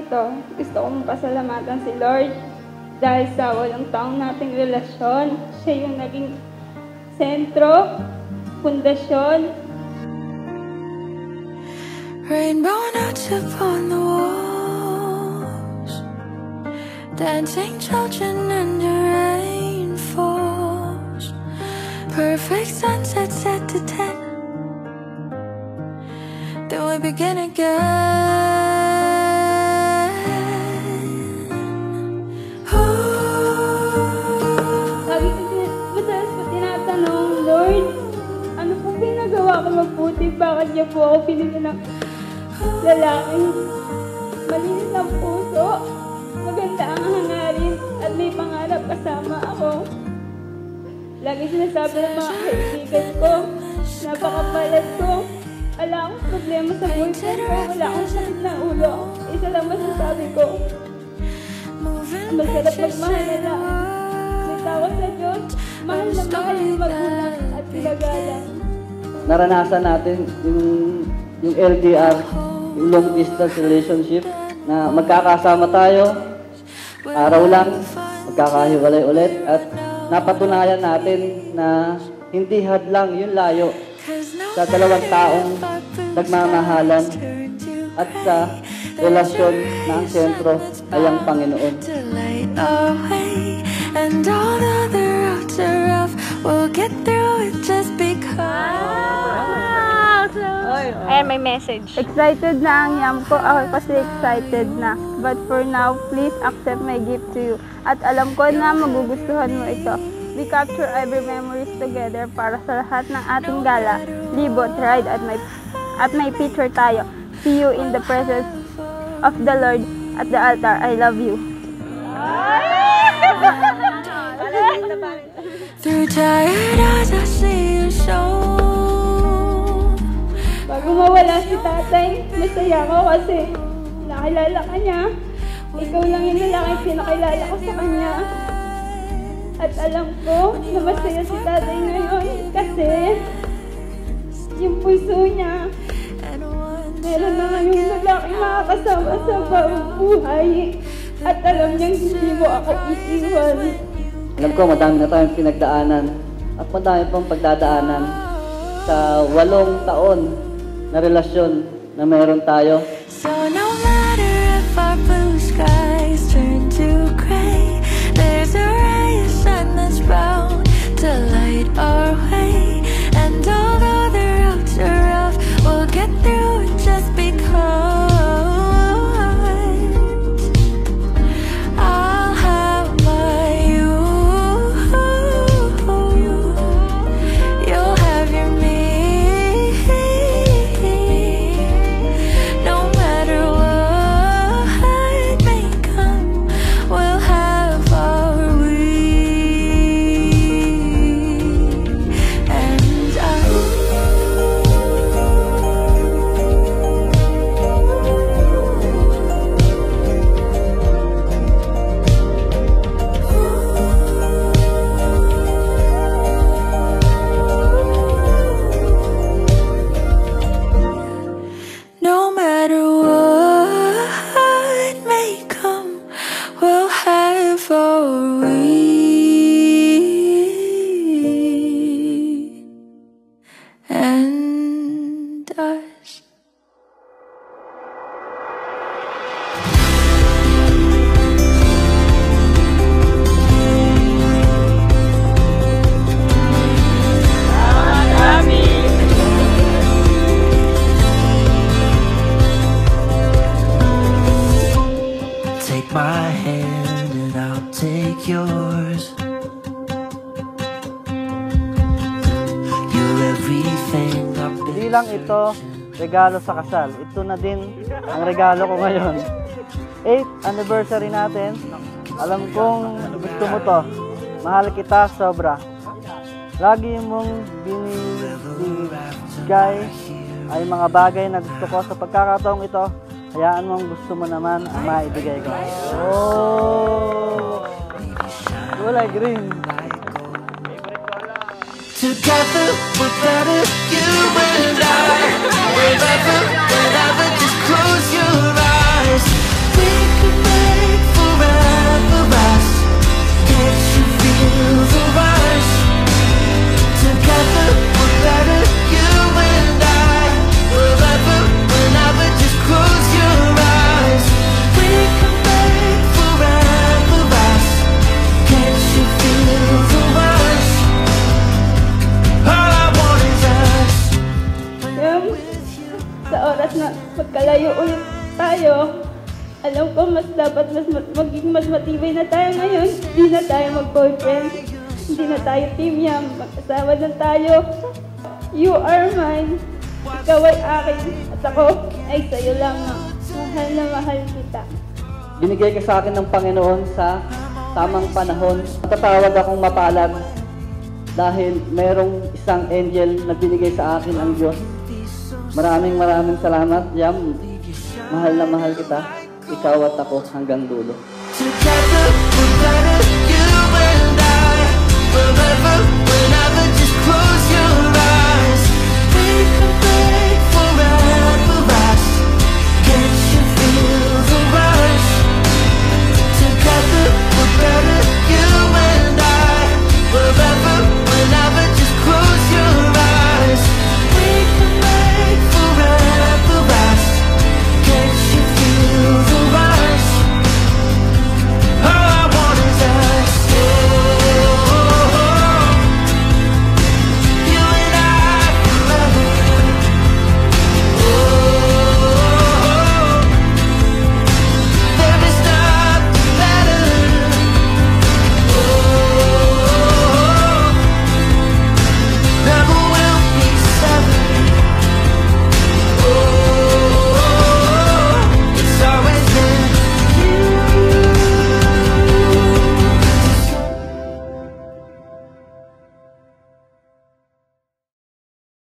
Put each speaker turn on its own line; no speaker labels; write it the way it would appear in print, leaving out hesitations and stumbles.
ito, gusto kong pasalamatan si Lord dahil sa 8 taong nating relasyon. Siya yung naging sentro, pundasyon.
Rainbow notes upon the walls, dancing children under rain falls, perfect sunset set to 10. Then we begin again.
Sabi ko, madalas ko tinatanong, Lord, ano pong ginagawa ko mabuti? Bakit niya po ako pinili ng lalaking malinis ang puso, maganda ang hangarin, at may pangarap kasama ako? Lagi sinasabi ng mga kaibigan ko, napakapalat ko. Wala akong problema sa boyfriend ko, wala akong sakit na ulo. Isa lang masasabi ko, masarap magmahal na lang. May takot sa Diyos, mahal na mahal yung magulang at pinagalang.
Naranasan natin yung LDR, yung long distance relationship, na magkakasama tayo, araw lang, magkakahiwalay ulit, at napatunayan natin na hindi hadlang yung layo sa dalawang taong nagmamahalan at sa relasyon na ang sentro ay ang Panginoon.
And all the other routes are rough, we'll get through it just because.
Ayan, may message.
Excited na ang yam ko, ako kasi excited na. But for now, please accept my gift to you. At alam ko na magugustuhan mo ito. We capture every memories together para sa lahat ng ating gala, libot, ride at may picture tayo. See you in the presence of the Lord at the altar. I love you.
Through tired eyes I see you show.
Bago mawala si tatay, masaya ko kasi nakilala ka niya. Ikaw lang yung lalaking pinakilala ko sa kanya. At alam ko na masaya si tatay ngayon kasi yung puso niya, meron na ngayong lalaking makakasama sa bawang buhay. At alam niyang hindi mo ako iiwan.
Alam ko, madami na tayong pinagdaanan at madami pang pagdadaanan sa 8 taon na relasyon na meron tayo.
So no matter if our blue skies turn to gray, there's a ray of sun that's bound to light our way. And although the roads are rough, we'll get through it just because. I'll have my you, you'll have your me. No matter what may come, we'll have our we. And no matter what may come, we'll have our we and us.
Take my hand and I'll take yours. You're everything I've been.
Hindi lang ito regalo sa kasal. Ito na din ang regalo ko ngayon. 8th anniversary natin. Alam kong gusto mo to. Mahal kita sobra. Lagi mong binibigay ay mga bagay na gusto ko. Sa pagkakataong ito, hayaan mong gusto mo naman ang maibigay ko. Oh! Kulay green.
Together we're better, you and I. Wherever, whenever, just close your eyes. We
magkalayo ulit tayo. Alam ko mas dapat maging mas matibay na tayo ngayon. Hindi na tayo mag-boyfriend. Hindi na tayo team yam. Mag-asawa na tayo. You are mine. Ikaw ay akin. At ako ay sa'yo lang. Mahal na mahal kita.
Binigay ka sa akin ng Panginoon sa tamang panahon. Matatawag akong mapalad dahil merong isang angel na binigay sa akin ang Diyos. Maraming salamat, Yam. Mahal na mahal kita. Ikaw at ako hanggang dulo.
Together, we're better, you and I, forever.